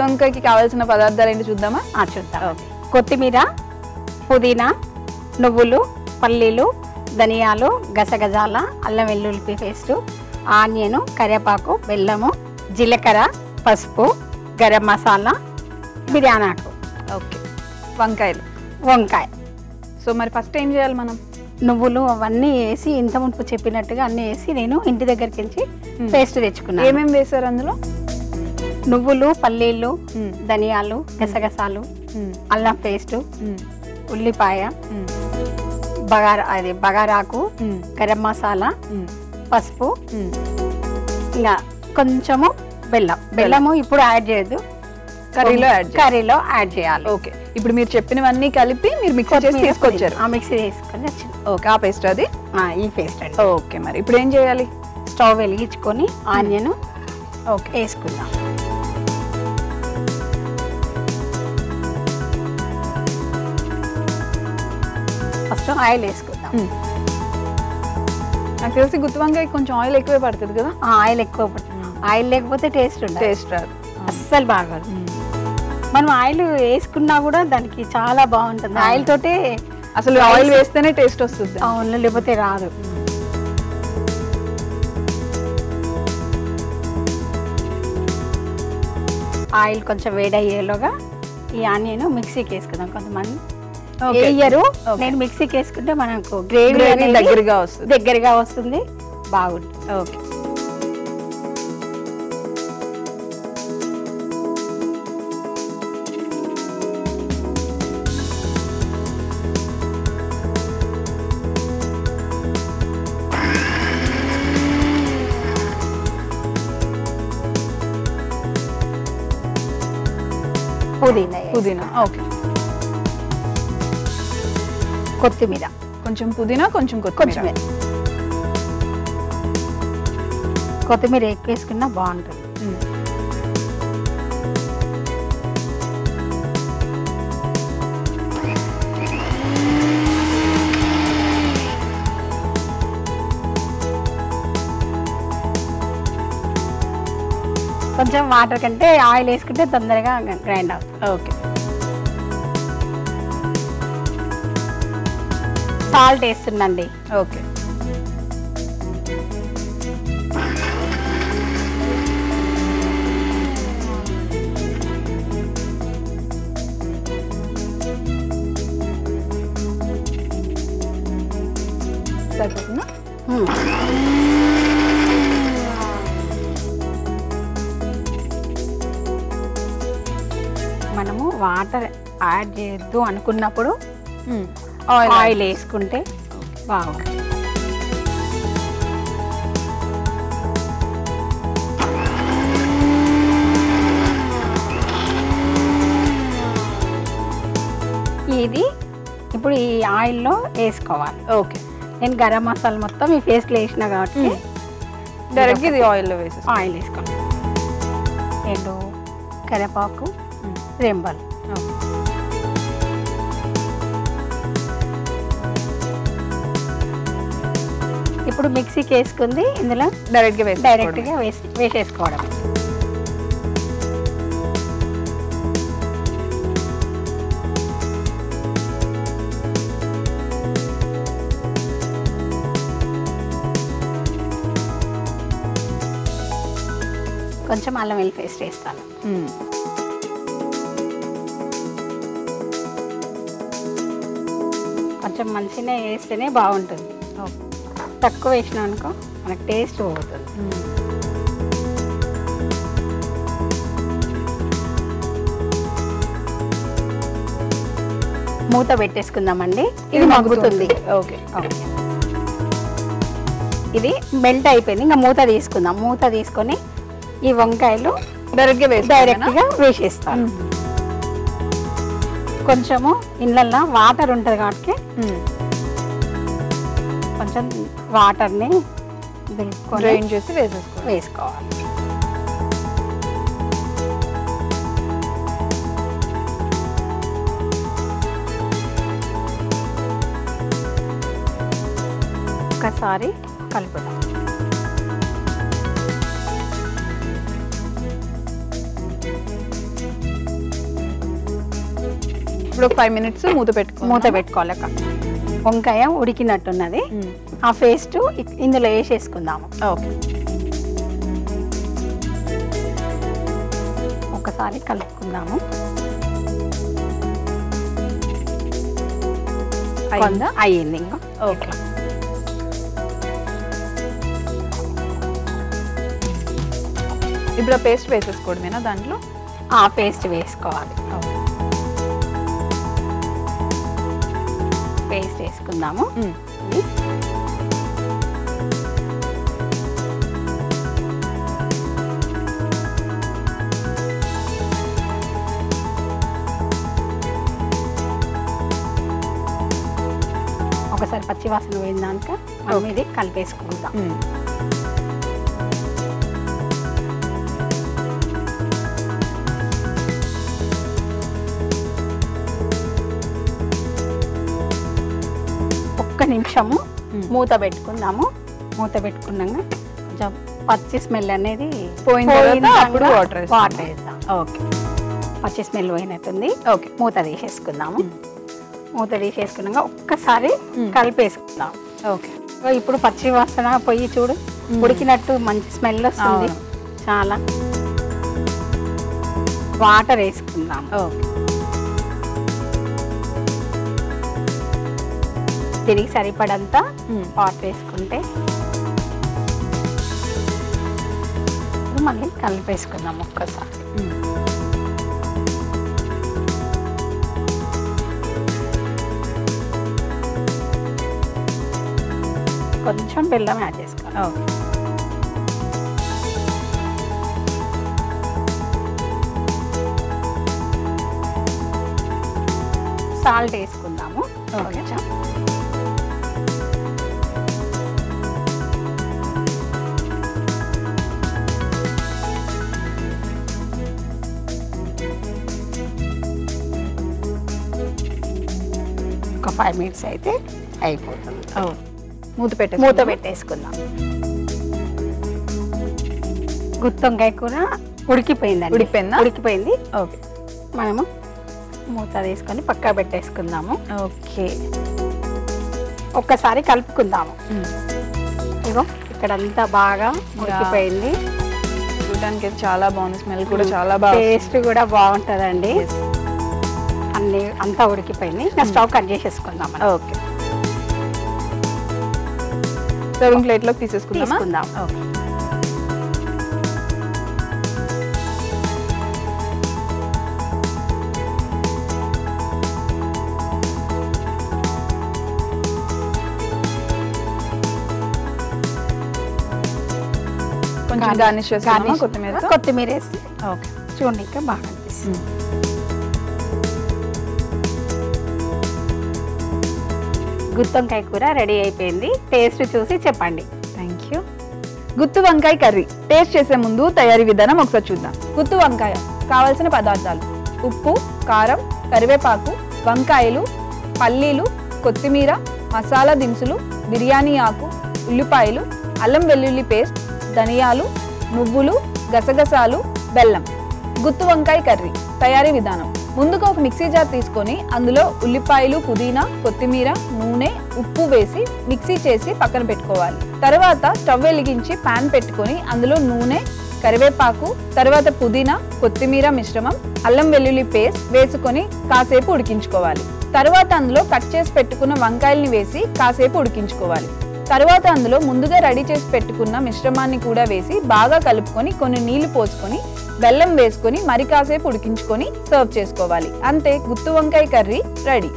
గుత్తి వంకాయకి కావాల్సిన పదార్థాలు ఏంటి చూద్దామా? చూద్దాం. కొత్తిమీర, పుదీనా, నువ్వులు, పల్లీలు, ధనియాలు, గసగసాల, అల్లం వెల్లుల్లి పేస్టు, ఆనియన్, కరివేపాకు, బెల్లము, జీలకర్ర, పసుపు, గరం మసాలా, బిర్యానీ ఆకు. ఓకే, వంకాయ. సో మరి ఫస్ట్ ఏం చేయాలి మనం? నువ్వులు అవన్నీ వేసి ఇంత మునుపు చెప్పినట్టుగా అన్నీ వేసి నేను ఇంటి దగ్గరికి వెళ్ళి పేస్ట్ తెచ్చుకున్నాను. ఏమేమి వేసారు అందులో? నువ్వులు, పల్లీలు, ధనియాలు, గసగసాలు, అల్లం పేస్టు, ఉల్లిపాయ, బగారాకు, గరం మసాలా, పసుపు, ఇంకా కొంచెము బెల్లము ఇప్పుడు యాడ్ చేయొద్దు, కర్రీలో యాడ్ చేయాలి. ఓకే, ఇప్పుడు మీరు చెప్పినవన్నీ కలిపి మీరు మిక్సీ చేసి తీసుకొచ్చారు. మిక్సీ తీసుకొని వచ్చింది. ఓకే, ఆ పేస్ట్ అది? ఈ పేస్ట్ అండి. ఓకే, మరి ఇప్పుడు ఏం చేయాలి? స్టవ్ వెలిగించుకొని ఆనియన్ ఓకే వేసుకుందాం. ఫస్ట్ ఆయిల్ వేసుకుందాం. నాకు తెలిసి గుత్తి వంకాయ కొంచెం ఆయిల్ ఎక్కువే పడుతుంది కదా? ఆయిల్ ఎక్కువ పడుతుంది. ఆయిల్ లేకపోతే టేస్ట్ రాదు, అస్సలు బాగోదు. మనం ఆయిల్ వేసుకున్నా కూడా దానికి చాలా బాగుంటుంది. ఆయిల్ తోటే అసలు ఆయిల్ వేస్తేనే టేస్ట్ వస్తుంది. అవును, లేకపోతే రాదు. ఆయిల్ కొంచెం వేడయ్యేలోగా ఈ ఆనియన్ మిక్సీకి వేసుకుందాం. కొంతమంది వేయరు, నేను మిక్సీకి వేసుకుంటే మనకు గ్రేవీ దగ్గరగా వస్తుంది, బాగుంటుంది. ఓకే, పుదీనా. ఓకే, కొత్తిమీర, కొంచెం పుదీనా, కొంచెం కొత్తిమీర. కొత్తిమీర ఎక్కువ వేసుకున్నా బాగుంటుంది. కొంచెం వాటర్ కంటే ఆయిల్ వేసుకుంటే తొందరగా గ్రైండ్ అవుతుంది. Okay, salt వేస్తుందండి. ఓకే, సరిపోతుందా? మనము వాటర్ యాడ్ చేయొద్దు అనుకున్నప్పుడు ఆయిల్ వేసుకుంటే బాగుంటుంది. ఇది ఇప్పుడు ఈ ఆయిల్లో వేసుకోవాలి. ఓకే, నేను గరం మసాలా మొత్తం ఈ పేస్ట్లో వేసిన కాబట్టి డైరెక్ట్గా ఇది ఆయిల్లో ఆయిల్ వేసుకోండి. ఎండు కరివేపాకు, రెంబలు. ఇప్పుడు మిక్సీకి వేసుకుంది ఇందులో డైరెక్ట్గా వేసేసుకోవడం. కొంచెం అల్లం వెల్లుల్లి పేస్ట్ వేస్తాను. కొంచెం మంచిగా వేస్తేనే బాగుంటుంది. తక్కువ వేసినాం అనుకో మనకు టేస్ట్ పోతుంది. మూత పెట్టేసుకుందామండి. ఇది మగ్గుతుంది. ఓకే, ఇది మెల్ట్ అయిపోయింది. ఇంకా మూత తీసుకుందాం. మూత తీసుకొని ఈ వంకాయలు డైరెక్ట్గా వేసేస్తాను. కొంచెము ఇళ్ళల్లో వాటర్ ఉంటుంది కాబట్టి కొంచెం వాటర్ని డ్రైన్ చేసి వేసుకోవాలి. ఒకసారి కలుపుదాం. ఇప్పుడు 5 minutes మూత పెట్టుకోవాలి. వంకాయ ఉడికినట్టున్నది. ఆ పేస్ట్ ఇందులో వేసేసుకుందాము. ఓకే, ఒకసారి కలుపుకుందాము. అయ్యింది ఇంకా. ఓకే, ఇప్పుడు ఆ పేస్ట్ వేసేసుకోవడమేనా దాంట్లో? ఆ పేస్ట్ వేసుకోవాలి. పేస్ట్ వేసుకుందాము. ఒకసారి పచ్చివాసన పోయిందాక మనం ఇది కలిపేసుకుందాం. ఒక్క నిమిషము మూత పెట్టుకుందాము. మూత పెట్టుకున్నాక కొంచెం పచ్చి స్మెల్ అనేది అప్పుడు వాటర్ వేస్తాం. ఓకే, పచ్చి స్మెల్ పోయినట్టుంది. ఓకే, మూత తీసేసుకుందాము. మూత తీసేసుకున్నాక ఒక్కసారి కలిపేసుకుందాం. ఓకే, ఇప్పుడు పచ్చి వాసన పొయ్యి చూడు, ఉడికినట్టు మంచి స్మెల్ వస్తుంది. చాలా వాటర్ వేసుకుందాం. ఓకే, దీనికి సరిపడంతా వాటర్ వేసుకుంటే మళ్ళీ కలిపేసుకుందాం ఒక్కసారి. కొంచెం బెల్లం యాడ్ చేసుకోవాలి. ఓకే, సాల్ట్ వేసుకుందాము. కొంచెం ఒక 5 minutes అయితే అయిపోతుంది. మూత పెట్టేసుకుందాం. గుత్తొంకాయ కూర ఉడికిపోయిందండి. ఉడికిపోయింది. ఓకే, మనము మూత తీసుకొని పక్కా పెట్టేసుకుందాము. ఓకే, ఒక్కసారి కలుపుకుందాము. ఇగో ఇక్కడంతా బాగా ఉడికిపోయింది. చూడడానికి చాలా బాగుంది. స్మెల్ కూడా చాలా బాగా, టేస్ట్ కూడా బాగుంటుందండి. అన్నీ అంతా ఉడికిపోయింది. స్టవ్ కట్ చేసేసుకుందాం. ఓకే, సర్వింగ్ ప్లేట్లోకి తీసేసుకుందాం. ఓకే, కొంచెం గార్నిష్ చేసుకుందాం. కొత్తిమీర వేసి. ఓకే, చూడండి ఇంకా బాగా అనిపిస్తుంది. గుత్తొంకాయ కూర రెడీ అయిపోయింది. టేస్ట్ చూసి చెప్పండి. Thank you. గుత్తు వంకాయ కర్రీ టేస్ట్ చేసే ముందు తయారీ విధానం ఒకసారి చూద్దాం. గుత్తు వంకాయ కావాల్సిన పదార్థాలు: ఉప్పు, కారం, కరివేపాకు, వంకాయలు, పల్లీలు, కొత్తిమీర, మసాలా దినుసులు, బిర్యానీ ఆకు, ఉల్లిపాయలు, అల్లం వెల్లుల్లి పేస్ట్, ధనియాలు, నువ్వులు, గసగసాలు, బెల్లం. గుత్తు వంకాయ కర్రీ తయారీ విధానం: ముందుగా ఒక మిక్సీ జార్ తీసుకొని అందులో ఉల్లిపాయలు, పుదీనా, కొత్తిమీర, నూనె, ఉప్పు వేసి మిక్సీ చేసి పక్కన పెట్టుకోవాలి. తర్వాత స్టవ్ వెలిగించి పాన్ పెట్టుకొని అందులో నూనె, కరివేపాకు, తర్వాత పుదీనా, కొత్తిమీర మిశ్రమం, అల్లం వెల్లుల్లి పేస్ట్ వేసుకొని కాసేపు ఉడికించుకోవాలి. తర్వాత అందులో కట్ చేసి పెట్టుకున్న వంకాయల్ని వేసి కాసేపు ఉడికించుకోవాలి. తర్వాత అందులో ముందుగా రెడీ చేసి పెట్టుకున్న మిశ్రమాన్ని కూడా వేసి బాగా కలుపుకొని కొన్ని నీళ్లు పోసుకొని బెల్లం వేసుకొని మరి కాసేపు ఉడికించుకొని సర్వ్ చేసుకోవాలి. అంతే, గుత్తు వంకాయ కర్రీ రెడీ.